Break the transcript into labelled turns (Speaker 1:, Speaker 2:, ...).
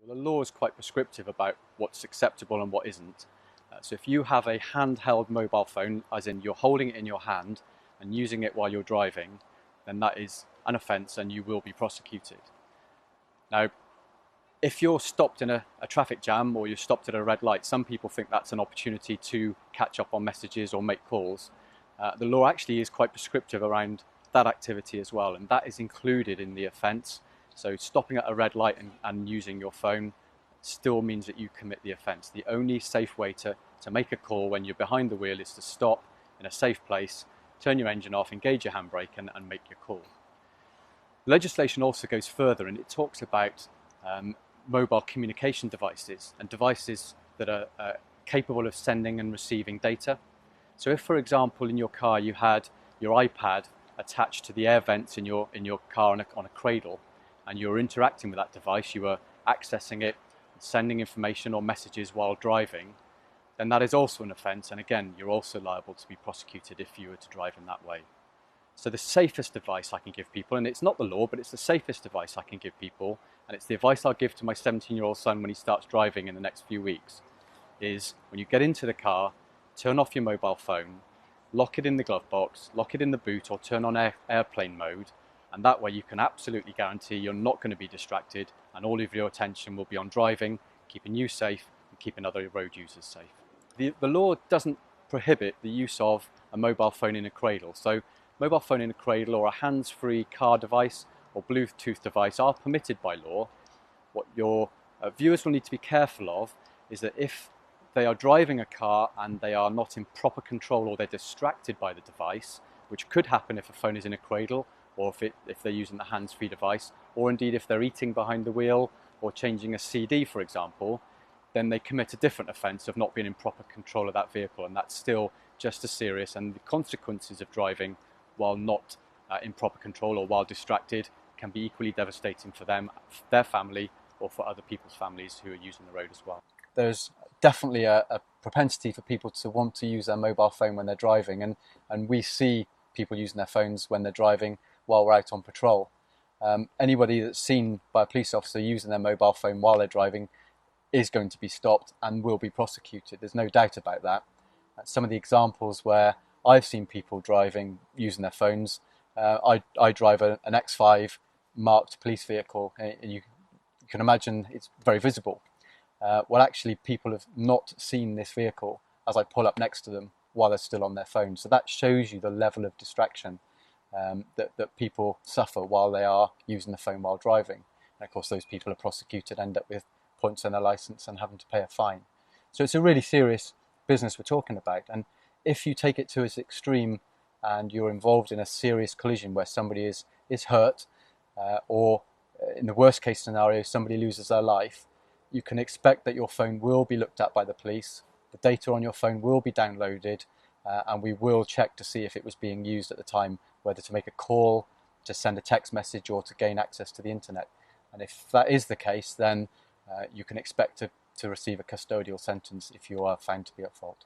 Speaker 1: The law is quite prescriptive about what's acceptable and what isn't. So if you have a handheld mobile phone, as in you're holding it in your hand and using it while you're driving, then that is an offence and you will be prosecuted. Now, if you're stopped in a traffic jam or you're stopped at a red light, some people think that's an opportunity to catch up on messages or make calls. The law actually is quite prescriptive around that activity as well, and that is included in the offence. So stopping at a red light and using your phone still means that you commit the offence. The only safe way to make a call when you're behind the wheel is to stop in a safe place, turn your engine off, engage your handbrake and make your call. The legislation also goes further and it talks about mobile communication devices and devices that are capable of sending and receiving data. So if, for example, in your car you had your iPad attached to the air vents in your car on a cradle, and you were interacting with that device, you were accessing it, sending information or messages while driving, then that is also an offence, and again, you're also liable to be prosecuted if you were to drive in that way. So the safest advice I can give people, and it's not the law, but it's the safest advice I can give people, and it's the advice I'll give to my 17-year-old son when he starts driving in the next few weeks, is when you get into the car, turn off your mobile phone, lock it in the glove box, lock it in the boot, or turn on airplane mode, and that way you can absolutely guarantee you're not going to be distracted and all of your attention will be on driving, keeping you safe and keeping other road users safe. The law doesn't prohibit the use of a mobile phone in a cradle. So mobile phone in a cradle or a hands-free car device or Bluetooth device are permitted by law. What your viewers will need to be careful of is that if they are driving a car and they are not in proper control or they're distracted by the device, which could happen if a phone is in a cradle or if they're using the hands-free device, or indeed if they're eating behind the wheel or changing a CD, for example, then they commit a different offence of not being in proper control of that vehicle, and that's still just as serious, and the consequences of driving while not in proper control or while distracted can be equally devastating for them, their family, or for other people's families who are using the road as well. There's definitely a propensity for people to want to use their mobile phone when they're driving, and we see people using their phones when they're driving while we're out on patrol. Anybody that's seen by a police officer using their mobile phone while they're driving is going to be stopped and will be prosecuted. There's no doubt about that. Some of the examples where I've seen people driving using their phones, I drive an X5 marked police vehicle, and you can imagine it's very visible. Well, actually, people have not seen this vehicle as I pull up next to them while they're still on their phone. So that shows you the level of distraction that people suffer while they are using the phone while driving. And of course, those people are prosecuted, end up with points on their licence and having to pay a fine. So it's a really serious business we're talking about. And if you take it to its extreme and you're involved in a serious collision where somebody is hurt, or in the worst case scenario, somebody loses their life, you can expect that your phone will be looked at by the police, the data on your phone will be downloaded, and we will check to see if it was being used at the time, whether to make a call, to send a text message, or to gain access to the internet. And if that is the case, then you can expect to receive a custodial sentence if you are found to be at fault.